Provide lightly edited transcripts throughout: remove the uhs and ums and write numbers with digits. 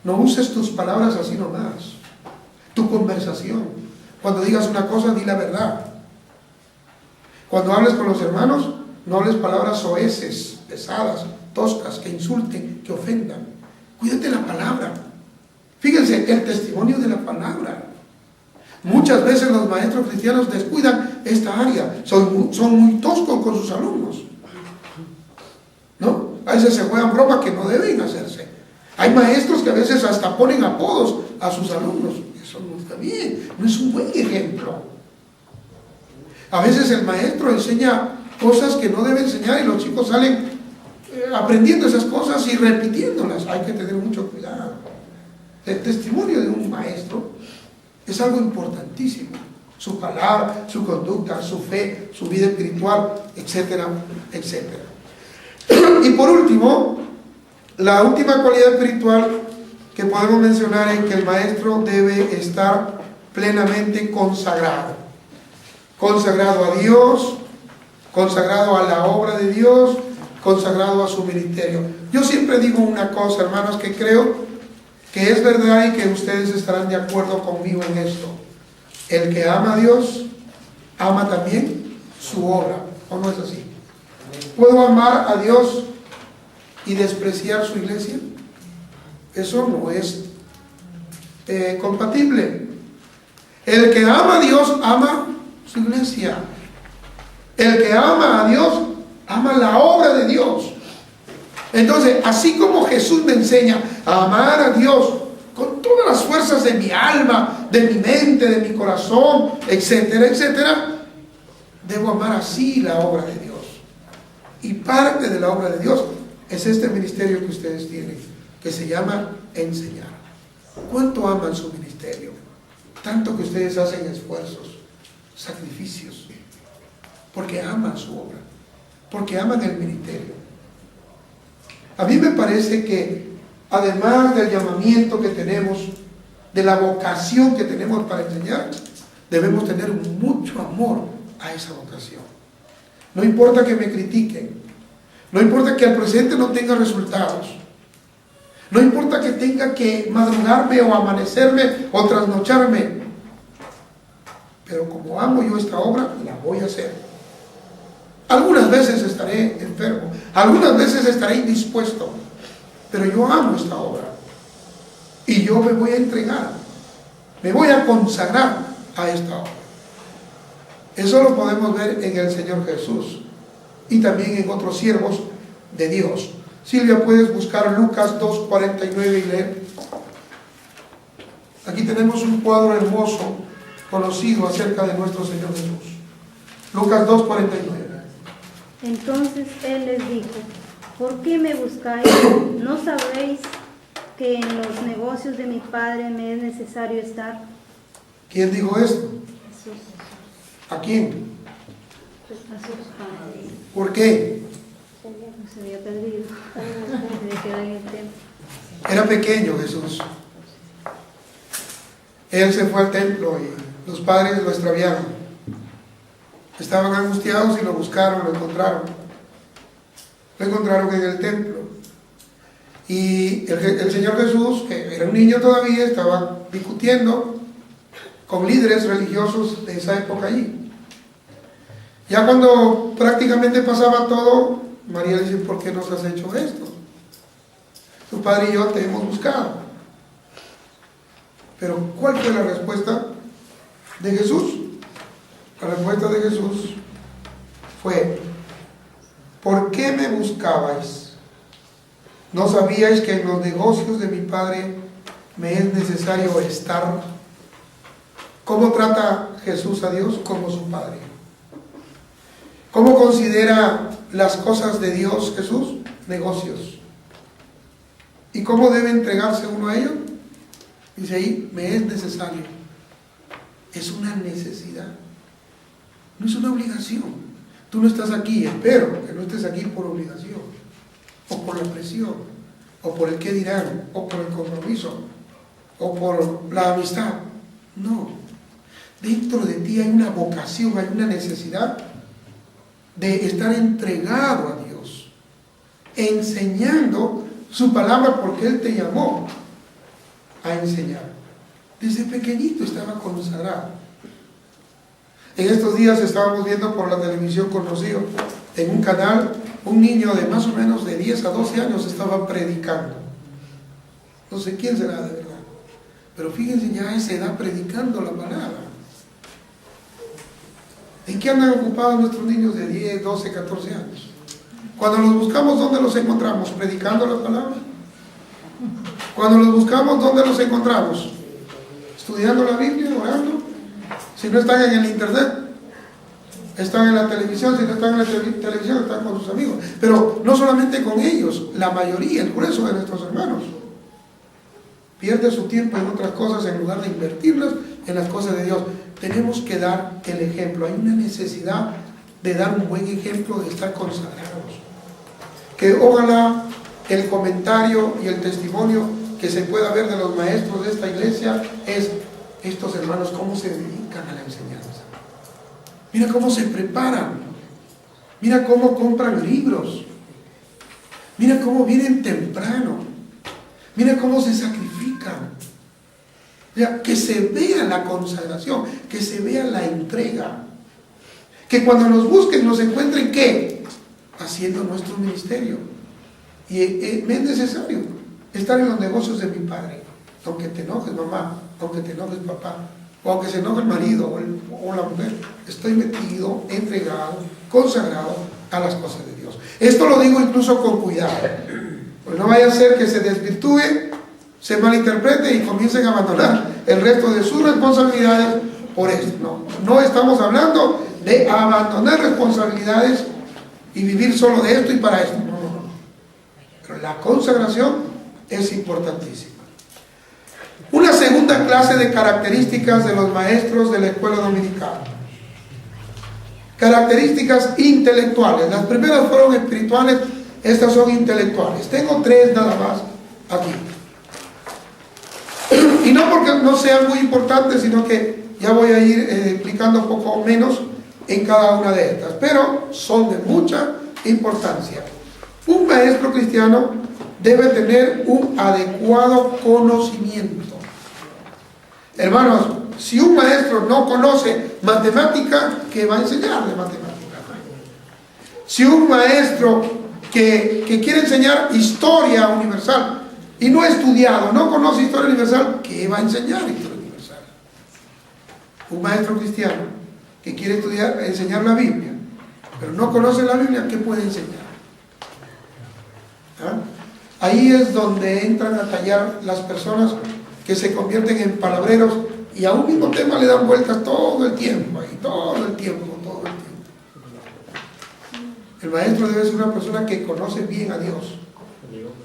No uses tus palabras así nomás. Tu conversación. Cuando digas una cosa, di la verdad. Cuando hables con los hermanos, no hables palabras soeces, pesadas, toscas, que insulten, que ofendan. Cuídate la palabra. Fíjense, el testimonio de la palabra. Muchas veces los maestros cristianos descuidan esta área. Son muy toscos con sus alumnos, ¿no? A veces se juegan bromas que no deben hacerse. Hay maestros que a veces hasta ponen apodos a sus alumnos. Eso no está bien, no es un buen ejemplo. A veces el maestro enseña cosas que no debe enseñar y los chicos salen aprendiendo esas cosas y repitiéndolas. Hay que tener mucho cuidado. El testimonio de un maestro es algo importantísimo. Su palabra, su conducta, su fe, su vida espiritual, etcétera, etcétera. Y por último, la última cualidad espiritual que podemos mencionar es que el maestro debe estar plenamente consagrado. Consagrado a Dios, consagrado a la obra de Dios, consagrado a su ministerio. Yo siempre digo una cosa, hermanos, que creo que es verdad y que ustedes estarán de acuerdo conmigo en esto. El que ama a Dios, ama también su obra. ¿O no es así? ¿Puedo amar a Dios y despreciar su iglesia? Eso no es compatible. El que ama a Dios, ama su iglesia. El que ama a Dios, ama la obra de Dios. Entonces, así como Jesús me enseña a amar a Dios con todas las fuerzas de mi alma, de mi mente, de mi corazón, etcétera, etcétera, debo amar así la obra de Dios. Y parte de la obra de Dios es este ministerio que ustedes tienen, que se llama enseñar. ¿Cuánto aman su ministerio? Tanto que ustedes hacen esfuerzos, sacrificios, porque aman su obra, porque aman el ministerio. A mí me parece que además del llamamiento que tenemos, de la vocación que tenemos para enseñar, debemos tener mucho amor a esa vocación. No importa que me critiquen, no importa que al presente no tenga resultados, no importa que tenga que madrugarme o amanecerme o trasnocharme, pero como amo yo esta obra, la voy a hacer. Algunas veces estaré enfermo, algunas veces estaré indispuesto, pero yo amo esta obra y yo me voy a entregar, me voy a consagrar a esta obra. Eso lo podemos ver en el Señor Jesús y también en otros siervos de Dios. Silvia, puedes buscar Lucas 2:49 y leer. Aquí tenemos un cuadro hermoso, conocido acerca de nuestro Señor Jesús. Lucas 2:49. Entonces él les dijo: ¿por qué me buscáis? ¿No sabéis que en los negocios de mi Padre me es necesario estar? ¿Quién dijo esto? Jesús. ¿A quién? A sus padres. ¿Por qué? Se había perdido. Se había quedado en el templo. Era pequeño Jesús. Él se fue al templo y los padres lo extraviaron. Estaban angustiados y lo buscaron, lo encontraron. Lo encontraron en el templo. Y el Señor Jesús, que era un niño todavía, estaba discutiendo con líderes religiosos de esa época allí. Ya cuando prácticamente pasaba todo, María dice: ¿por qué nos has hecho esto? Tu padre y yo te hemos buscado. Pero ¿cuál fue la respuesta de Jesús? La respuesta de Jesús fue: ¿por qué me buscabais? ¿No sabíais que en los negocios de mi Padre me es necesario estar? ¿Cómo trata Jesús a Dios? Como su Padre. ¿Cómo considera las cosas de Dios Jesús? Negocios. ¿Y cómo debe entregarse uno a ellos? Dice ahí: me es necesario. Es una necesidad. No es una obligación. Tú no estás aquí, espero que no estés aquí por obligación, o por la presión, o por el qué dirán, o por el compromiso, o por la amistad. No. Dentro de ti hay una vocación, hay una necesidad de estar entregado a Dios, enseñando su palabra porque Él te llamó. a enseñar. Desde pequeñito estaba consagrado. En estos días estábamos viendo por la televisión con Rocío, en un canal, un niño de más o menos de 10 a 12 años estaba predicando. No sé quién será de verdad, pero fíjense ya a esa edad predicando la palabra. ¿En qué andan ocupados nuestros niños de 10, 12, 14 años? Cuando los buscamos, ¿dónde los encontramos? ¿Predicando la palabra? Cuando los buscamos, ¿dónde los encontramos? ¿Estudiando la Biblia, orando? Si no están en el internet, están en la televisión. Si no están en la televisión, están con sus amigos. Pero no solamente con ellos, la mayoría, el grueso de nuestros hermanos pierde su tiempo en otras cosas en lugar de invertirlas en las cosas de Dios. Tenemos que dar el ejemplo. Hay una necesidad de dar un buen ejemplo, de estar consagrados. Que ojalá el comentario y el testimonio que se pueda ver de los maestros de esta iglesia es: estos hermanos cómo se dedican a la enseñanza, mira cómo se preparan, mira cómo compran libros, mira cómo vienen temprano, mira cómo se sacrifican. Mira, que se vea la consagración, que se vea la entrega, que cuando nos busquen nos encuentren ¿qué? Haciendo nuestro ministerio. Y es necesario estar en los negocios de mi Padre, aunque te enojes mamá, aunque te enojes papá, o aunque se enoje el marido o la mujer. Estoy metido, entregado, consagrado a las cosas de Dios. Esto lo digo incluso con cuidado, porque no vaya a ser que se desvirtúe, se malinterprete y comiencen a abandonar el resto de sus responsabilidades por esto. No estamos hablando de abandonar responsabilidades y vivir solo de esto y para esto. No. Pero la consagración es importantísima. Una segunda clase de características de los maestros de la escuela dominical. Características intelectuales. Las primeras fueron espirituales, estas son intelectuales. Tengo 3 nada más aquí. Y no porque no sean muy importantes, sino que ya voy a ir explicando un poco menos en cada una de estas, pero son de mucha importancia. Un maestro cristiano debe tener un adecuado conocimiento. Hermanos, si un maestro no conoce matemática, ¿qué va a enseñar de matemática? Si un maestro que quiere enseñar historia universal y no ha estudiado, no conoce historia universal, ¿qué va a enseñar historia universal? Un maestro cristiano que quiere enseñar la Biblia, pero no conoce la Biblia, ¿qué puede enseñar? Ahí es donde entran a tallar las personas que se convierten en palabreros y a un mismo tema le dan vueltas todo el tiempo. El maestro debe ser una persona que conoce bien a Dios,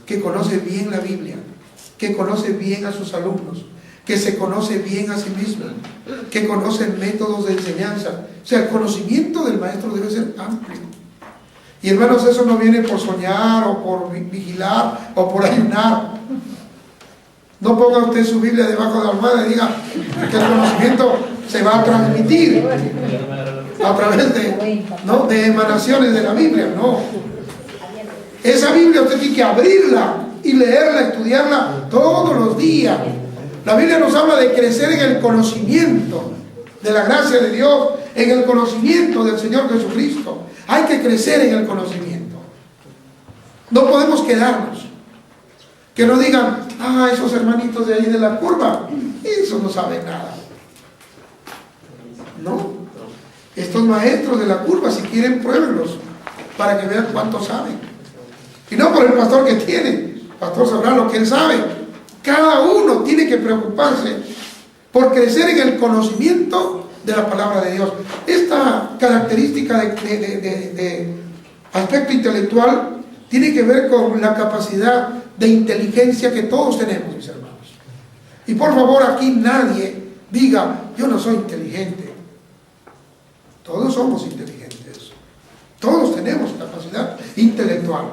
que conoce bien la Biblia, que conoce bien a sus alumnos, que se conoce bien a sí mismo, que conoce métodos de enseñanza. O sea, el conocimiento del maestro debe ser amplio. Y hermanos, eso no viene por soñar o por vigilar o por ayunar. No ponga usted su Biblia debajo de la almohada y diga que el conocimiento se va a transmitir a través de emanaciones de la Biblia. No. Esa Biblia usted tiene que abrirla y leerla, estudiarla todos los días. La Biblia nos habla de crecer en el conocimiento de la gracia de Dios, en el conocimiento del Señor Jesucristo. Hay que crecer en el conocimiento. No podemos quedarnos. Que no digan, esos hermanitos de ahí de la curva, eso no saben nada. No. Estos maestros de la curva, si quieren, pruébenlos para que vean cuánto saben. Y no por el pastor que tiene. El pastor sabrá lo que él sabe. Cada uno tiene que preocuparse por crecer en el conocimiento de la palabra de Dios. Esta característica de aspecto intelectual tiene que ver con la capacidad de inteligencia que todos tenemos, mis hermanos. Y por favor, aquí nadie diga, yo no soy inteligente. Todos somos inteligentes. Todos tenemos capacidad intelectual.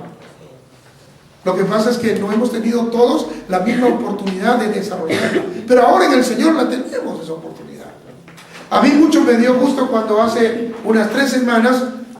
Lo que pasa es que no hemos tenido todos la misma oportunidad de desarrollarla. Pero ahora en el Señor la tenemos, esa oportunidad. A mí mucho me dio gusto cuando hace unas 3 semanas